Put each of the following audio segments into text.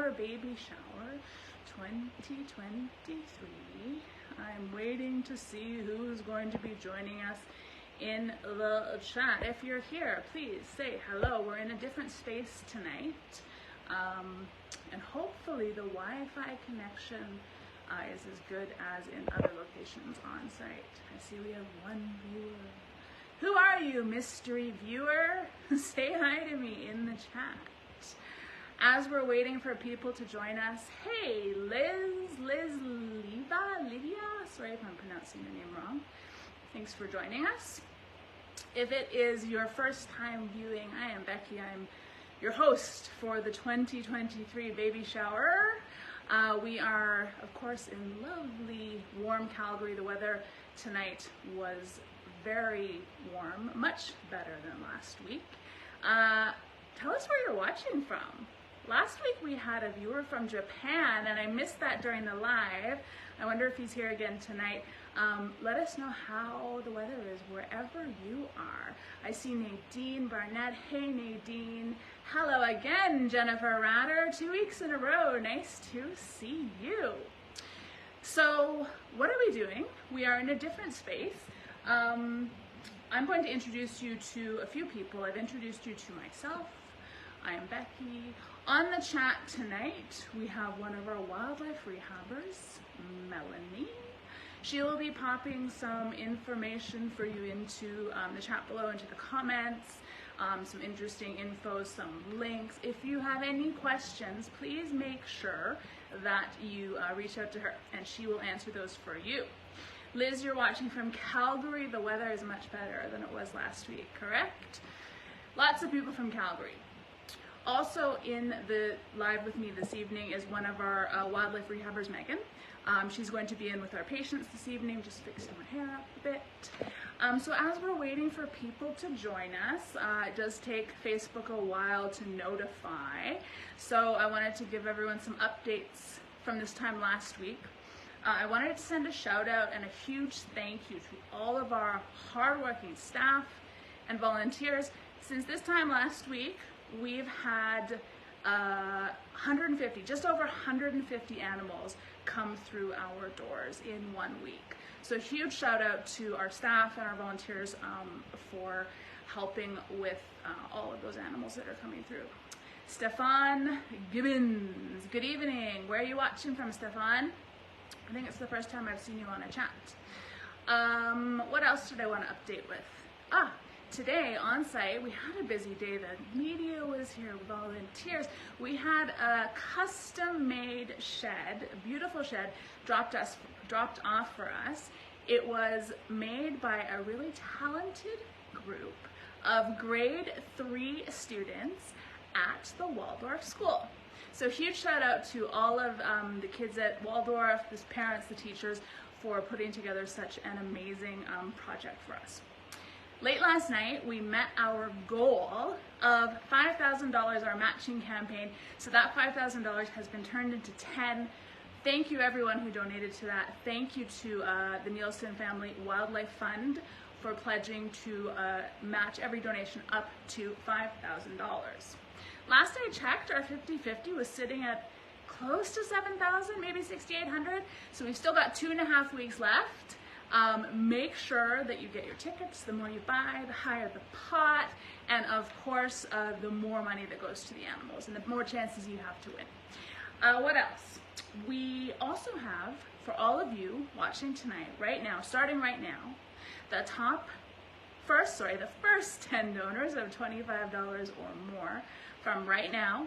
our baby shower 2023. I'm waiting to see who's going to be joining us in the chat. If you're here, please say hello. We're in a different space tonight, and hopefully the Wi-Fi connection is as good as in other locations on site. I see we have one viewer. Who are you, mystery viewer? Say hi to me in the chat. As we're waiting for people to join us, hey, Lydia, sorry if I'm pronouncing your name wrong. Thanks for joining us. If it is your first time viewing, I am Becky. I'm your host for the 2023 baby shower. We are, of course, in lovely, warm Calgary. The weather tonight was very warm, much better than last week. Tell us where you're watching from. Last week we had a viewer from Japan, and I missed that during the live. I wonder if he's here again tonight. Let us know how the weather is wherever you are. I see Nadine Barnett. Hey Nadine. Hello again, Jennifer Ratter. 2 weeks in a row. Nice to see you. So what are we doing? We are in a different space. I'm going to introduce you to a few people. I've introduced you to myself. I am Becky. On the chat tonight, we have one of our wildlife rehabbers, Melanie. She will be popping some information for you into the chat below, into the comments, some interesting info, some links. If you have any questions, please make sure that you reach out to her and she will answer those for you. Liz, you're watching from Calgary. The weather is much better than it was last week, correct? Lots of people from Calgary. Also in the live with me this evening is one of our wildlife rehabbers, Megan. She's going to be in with our patients this evening, just fixing her hair up a bit. So as we're waiting for people to join us, it does take Facebook a while to notify. So I wanted to give everyone some updates from this time last week. I wanted to send a shout out and a huge thank you to all of our hardworking staff and volunteers. Since this time last week, we've had 150, just over 150 animals come through our doors in 1 week. So a huge shout out to our staff and our volunteers for helping with all of those animals that are coming through. Stefan Gibbons, good evening. Where are you watching from, Stefan? I think it's the first time I've seen you on a chat. What else did I want to update with? Today on site, we had a busy day. The media was here, volunteers. We had a custom-made shed, a beautiful shed, dropped off for us. It was made by a really talented group of grade 3 students at the Waldorf School. So huge shout out to all of the kids at Waldorf, the parents, the teachers, for putting together such an amazing project for us. Late last night, we met our goal of $5,000, our matching campaign. So that $5,000 has been turned into 10. Thank you everyone who donated to that. Thank you to the Nielsen Family Wildlife Fund for pledging to match every donation up to $5,000. Last I checked, our 50-50 was sitting at close to 7,000, maybe 6,800. So we've still got 2.5 weeks left. Make sure that you get your tickets. The more you buy, the higher the pot, and of course, the more money that goes to the animals and the more chances you have to win. What else? We also have, for all of you watching tonight, right now, starting right now, the first 10 donors of $25 or more from right now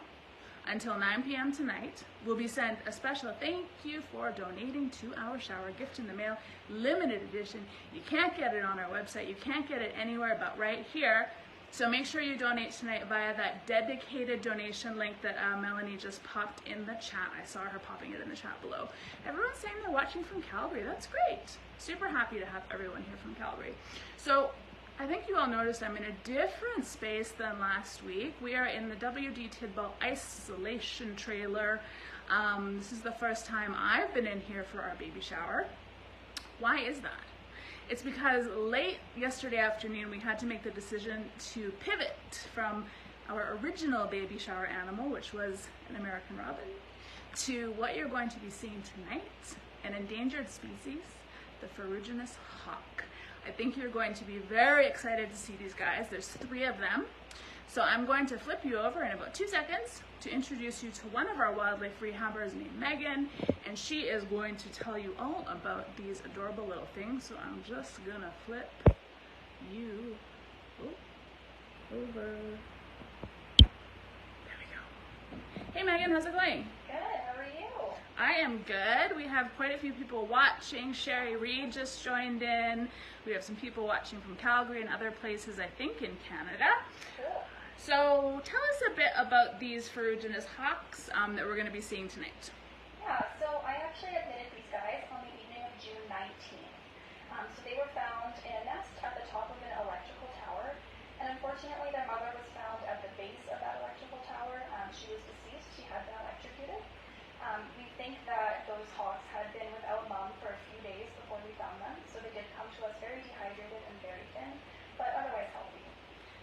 until 9 p.m. tonight will be sent a special thank you for donating to our shower, gift in the mail, limited edition. You can't get it on our website, you can't get it anywhere but right here. So make sure you donate tonight via that dedicated donation link that Melanie just popped in the chat. I saw her popping it in the chat below. Everyone's saying they're watching from Calgary. That's great. Super happy to have everyone here from Calgary. So I think you all noticed I'm in a different space than last week. We are in the WD Tidball isolation trailer. This is the first time I've been in here for our baby shower. Why is that? It's because late yesterday afternoon we had to make the decision to pivot from our original baby shower animal, which was an American robin, to what you're going to be seeing tonight, an endangered species, the ferruginous hawk. I think you're going to be very excited to see these guys. There's 3 of them. So I'm going to flip you over in about 2 seconds to introduce you to one of our wildlife rehabbers named Megan, and she is going to tell you all about these adorable little things. So I'm just gonna flip you over. There we go. Hey Megan, how's it going? Good, how are you? I am good. We have quite a few people watching. Sherry Reed just joined in. We have some people watching from Calgary and other places, I think, in Canada. Cool. So tell us a bit about these ferruginous hawks that we're going to be seeing tonight. Yeah, so I actually admitted these guys on the evening of June 19th. So they were found in a nest at the top of an electrical tower, and unfortunately their mother was found at the base of that electrical tower. She was deceased, she had been electrocuted. We think that those hawks had been without mom for a few days before we found them, so they did come to us very dehydrated and very thin, but otherwise healthy.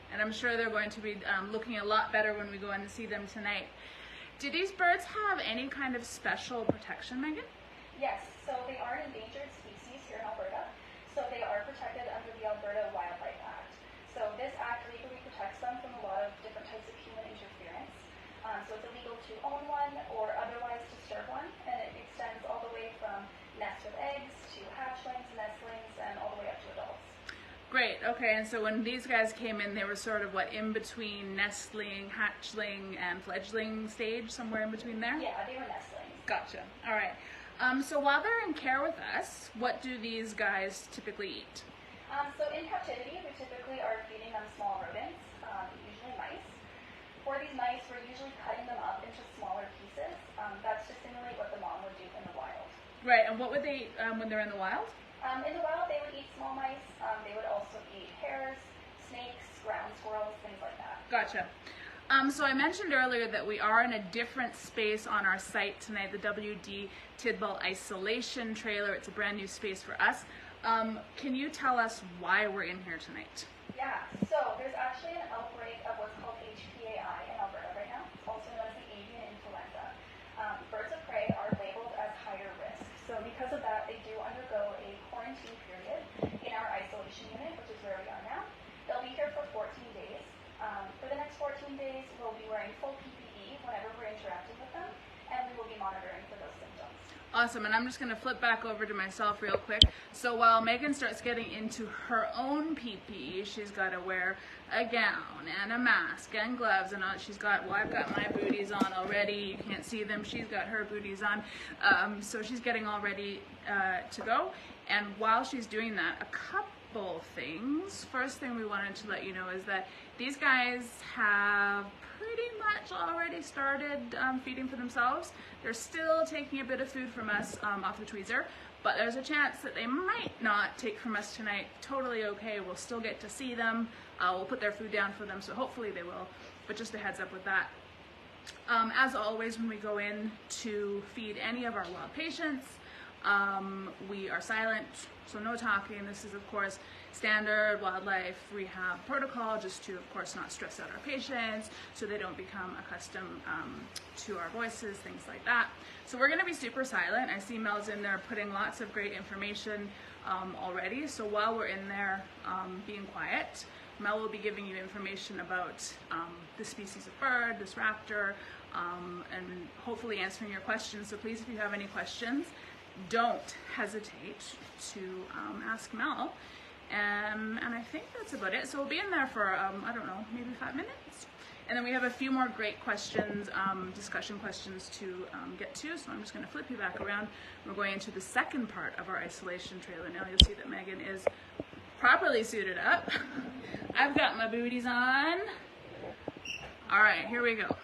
And I'm sure they're going to be looking a lot better when we go in to see them tonight. Do these birds have any kind of special protection, Megan? Yes, so they are an endangered species here in Alberta, so they are protected under the Alberta Wildlife Act. So this act legally protects them from a lot of different types of human interference. So it's illegal to own one or otherwise disturb one, and it extends all the way from nests with eggs to hatchlings, nestlings, and all the way up to adults. Great, okay, and so when these guys came in, they were sort of what, in between nestling, hatchling, and fledgling stage, somewhere in between there? Yeah, they were nestlings. Gotcha, all right. So while they're in care with us, what do these guys typically eat? So in captivity, we typically are feeding them small rodents, usually mice. For these mice, we're usually cutting them up into smaller pieces. That's to simulate what the mom would do in the wild. Right, and what would they eat when they're in the wild? In the wild, they would eat small mice. They would also eat hares, snakes, ground squirrels, things like that. Gotcha. So I mentioned earlier that we are in a different space on our site tonight, the WD Tidball Isolation Trailer. It's a brand new space for us. Can you tell us why we're in here tonight? Yeah, so there's actually an outbreak of what's called HPAI in Alberta right now. It's also known as the avian influenza. Birds of prey are labeled as higher risk. So because of that, they do undergo a quarantine period in our isolation unit, which is where we are now. They'll be here for 14 days. For the next 14 days, we'll be wearing full PPE whenever we're interacting with them, and we will be monitoring for those symptoms. Awesome, and I'm just going to flip back over to myself real quick. So while Megan starts getting into her own PPE, she's got to wear a gown and a mask and gloves and all. She's got, well, I've got my booties on already. You can't see them. She's got her booties on. So she's getting all ready to go. And while she's doing that, a couple things. First thing we wanted to let you know is that these guys have pretty much already started feeding for themselves. They're still taking a bit of food from us off the tweezer, but there's a chance that they might not take from us tonight. Totally okay, we'll still get to see them. We'll put their food down for them, so hopefully they will, but just a heads up with that. As always, when we go in to feed any of our wild patients, we are silent, so no talking. This is, of course, standard wildlife rehab protocol, just to, of course, not stress out our patients so they don't become accustomed to our voices, things like that. So we're going to be super silent. I see Mel's in there putting lots of great information already. So while we're in there being quiet, Mel will be giving you information about the species of bird, this raptor, and hopefully answering your questions. So please, if you have any questions, don't hesitate to ask Mel. And I think that's about it. So we'll be in there for, I don't know, maybe 5 minutes. And then we have a few more great questions, discussion questions to get to. So I'm just going to flip you back around. We're going into the second part of our isolation trailer. Now you'll see that Megan is properly suited up. I've got my booties on. All right, here we go.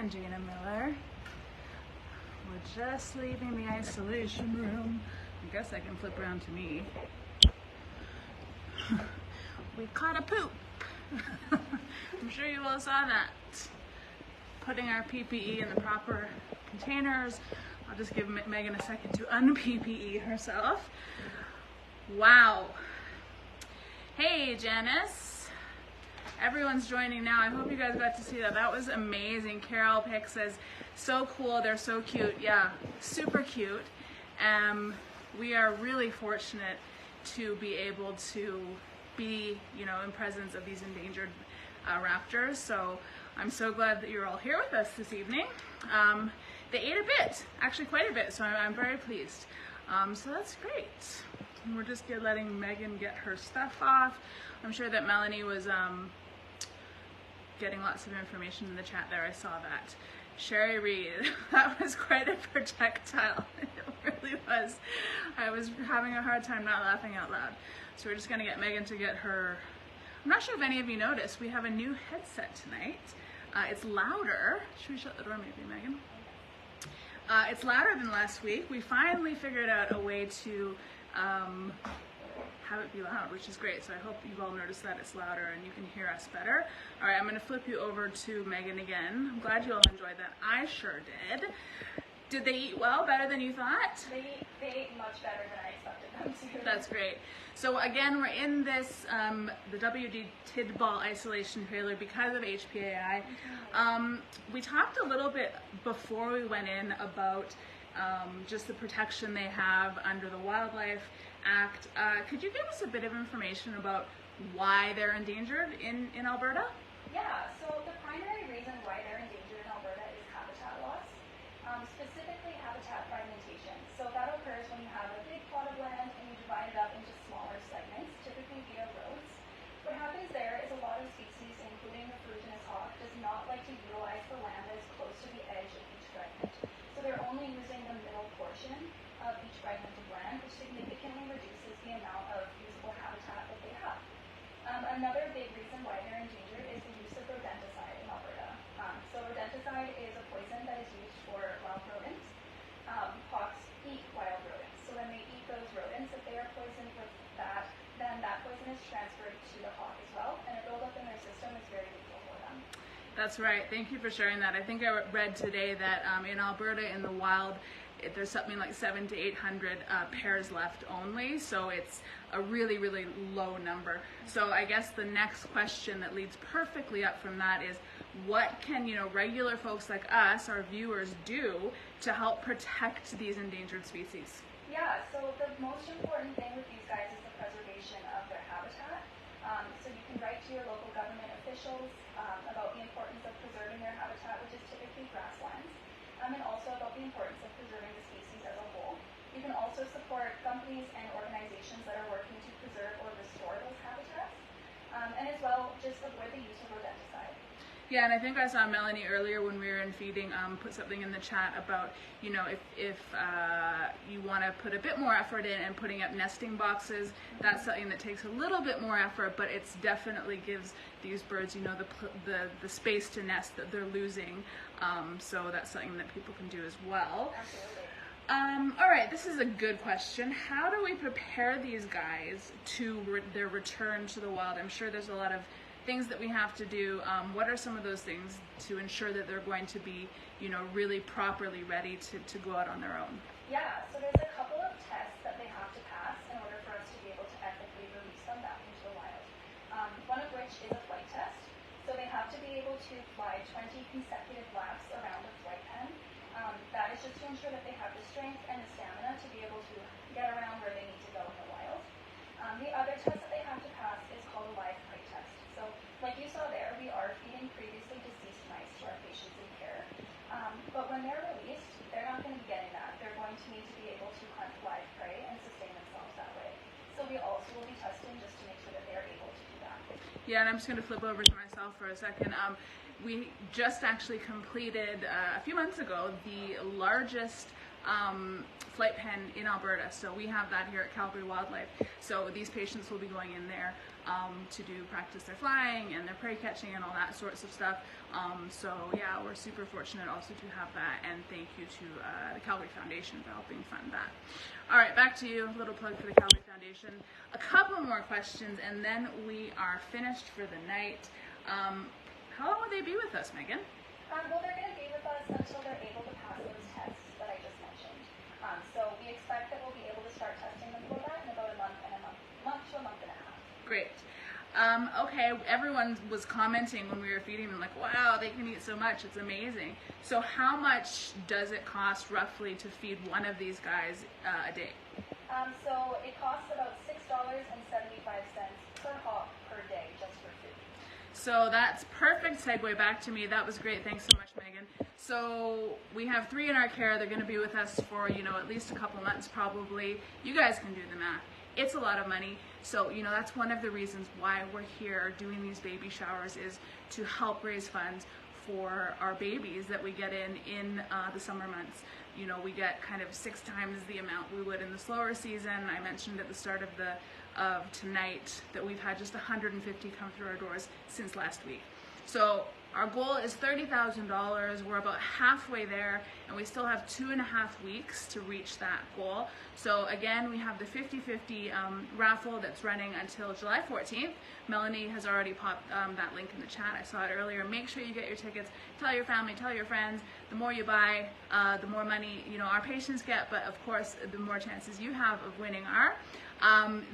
and Jana Miller. We're just leaving the isolation room. I guess I can flip around to me. We caught a poop. I'm sure you all saw that. Putting our PPE in the proper containers. I'll just give Megan a second to un-PPE herself. Wow. Hey, Janice. Everyone's joining now. I hope you guys got to see that. That was amazing. Carol Pick says, so cool. They're so cute. Yeah, super cute. We are really fortunate to be able to be, in presence of these endangered raptors. So I'm so glad that you're all here with us this evening. They ate a bit, actually quite a bit, so I'm very pleased. So that's great. And we're just letting Megan get her stuff off. I'm sure that Melanie was getting lots of information in the chat there. I saw that. Sherry Reed, that was quite a projectile. It really was. I was having a hard time not laughing out loud. So we're just gonna get Megan to get her, I'm not sure if any of you noticed, we have a new headset tonight. It's louder. Should we shut the door maybe, Megan? It's louder than last week. We finally figured out a way to have it be loud, which is great. So I hope you've all noticed that it's louder and you can hear us better. All right, I'm gonna flip you over to Megan again. I'm glad you all enjoyed that. I sure did. Did they eat well, better than you thought? They ate much better than I expected them to. That's great. So again, we're in this, the WD Tidball isolation trailer because of HPAI. We talked a little bit before we went in about just the protection they have under the Wildlife Act. Could you give us a bit of information about why they're endangered in Alberta? Yeah, so the primary reason why they're endangered in Alberta is habitat loss, specifically habitat fragmentation. So that occurs when you have a big plot of land and you divide it up into smaller segments, typically via roads. What happens there is a lot of species, including the ferruginous hawk, does not like to utilize the land that is close to the edge of each fragment. So they're only using the middle portion of each fragment of land, which significantly reduces the amount of usable habitat that they have. Another big reason why they're endangered is the use of rodenticide in Alberta. So rodenticide is a poison that is used for wild rodents. Hawks eat wild rodents. So when they eat those rodents, if they are poisoned with that, then that poison is transferred to the hawk as well, and a buildup in their system is very lethal for them. That's right. Thank you for sharing that. I think I read today that in Alberta, in the wild, there's something like 700 to 800 pairs left only, so it's a really, really low number. So I guess the next question that leads perfectly up from that is, what can regular folks like us, our viewers, do to help protect these endangered species? Yeah, so the most important thing with these guys is the preservation of their habitat. So you can write to your local government officials about the importance of preserving their habitat, which is typically grasslands, and also about the importance of preserving the species as a whole. You can also support companies and organizations that are working to preserve or restore those habitats, and as well, just avoid the use of rodenticide. Yeah, and I think I saw Melanie earlier when we were in feeding put something in the chat about, if you want to put a bit more effort in and putting up nesting boxes, that's something that takes a little bit more effort, but it's definitely gives these birds, the space to nest that they're losing. So that's something that people can do as well. Absolutely. All right, this is a good question. How do we prepare these guys to their return to the wild? I'm sure there's a lot of things that we have to do. What are some of those things to ensure that they're going to be, really properly ready to go out on their own? Yeah, so there's a couple of tests that they have to pass in order for us to be able to ethically release them back into the wild. One of which is a flight test. So they have to be able to fly 20 consecutive laps around a flight pen. That is just to ensure that they have the strength and the stamina to be able to get around where they need to go in the wild. The other test that they have to pass is called a live prey test. So like you saw there, we are feeding previously deceased mice to our patients in care. But when they're released, they're not going to be getting that. They're going to need to be able to hunt live prey and sustain themselves that way. So we also will be testing just to make sure that they're able to do that. Yeah, and I'm just going to flip over to myself for a second. We just actually completed a few months ago the largest flight pen in Alberta. So we have that here at Calgary Wildlife. So these patients will be going in there to practice their flying and their prey catching and all that sorts of stuff. So yeah, we're super fortunate also to have that, and thank you to the Calgary Foundation for helping fund that. All right, back to you. A little plug for the Calgary Foundation. A couple more questions and then we are finished for the night. How long will they be with us, Megan? Well, they're going to be with us until they're able to pass those tests that I just mentioned. So we expect that we'll be able to start testing them for that in about a month to a month and a half. Great. Okay, everyone was commenting when we were feeding them, like, wow, they can eat so much, it's amazing. So how much does it cost roughly to feed one of these guys a day? So it costs about $6.75 per hog per day just for food. So that's perfect segue back to me. That was great. Thanks so much, Megan. So we have 3 in our care. They're going to be with us for, at least a couple months probably. You guys can do the math. It's a lot of money. So, that's one of the reasons why we're here doing these baby showers, is to help raise funds for our babies that we get in the summer months. We get kind of 6 times the amount we would in the slower season. I mentioned at the start of tonight that we've had just 150 come through our doors since last week. So our goal is $30,000. We're about halfway there, and we still have 2.5 weeks to reach that goal. So again, we have the 50-50 raffle that's running until July 14th. Melanie has already popped that link in the chat. I saw it earlier. Make sure you get your tickets. Tell your family, tell your friends. The more you buy, the more money our patients get, but of course, the more chances you have of winning are.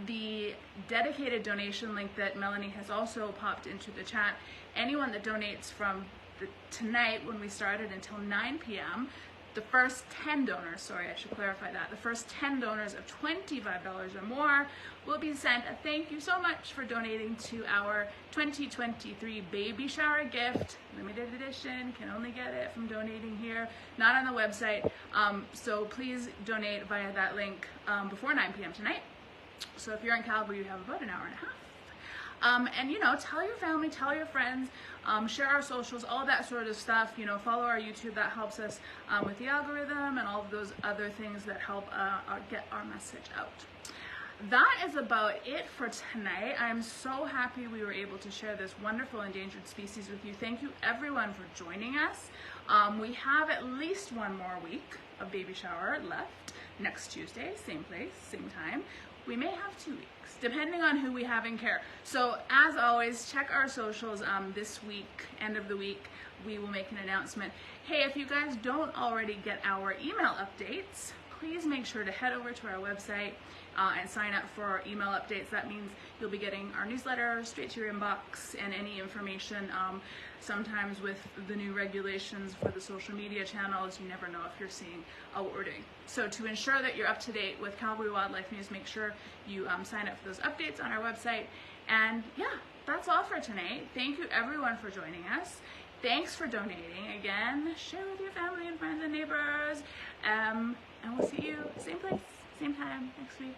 The dedicated donation link that Melanie has also popped into the chat, anyone that donates from tonight when we started until 9 p.m., the first 10 donors, sorry, I should clarify that, the first 10 donors of $25 or more will be sent a thank you so much for donating to our 2023 baby shower gift, limited edition, can only get it from donating here, not on the website. So please donate via that link before 9 p.m. tonight. So if you're in Calgary, you have about an hour and a half. And tell your family, tell your friends, share our socials, all that sort of stuff. Follow our YouTube. That helps us with the algorithm and all of those other things that help get our message out. That is about it for tonight. I'm so happy we were able to share this wonderful endangered species with you. Thank you everyone for joining us. We have at least one more week of baby shower left. Next Tuesday, same place, same time. We may have 2 weeks, depending on who we have in care. So as always, check our socials this week, end of the week. We will make an announcement. Hey, if you guys don't already get our email updates, please make sure to head over to our website and sign up for our email updates. That means you'll be getting our newsletter straight to your inbox, and any information. Sometimes with the new regulations for the social media channels, you never know if you're seeing what we're doing. So to ensure that you're up to date with Calgary Wildlife News, make sure you sign up for those updates on our website. And yeah, that's all for tonight. Thank you everyone for joining us. Thanks for donating. Again, share with your family and friends and neighbors. And we'll see you same place, same time next week.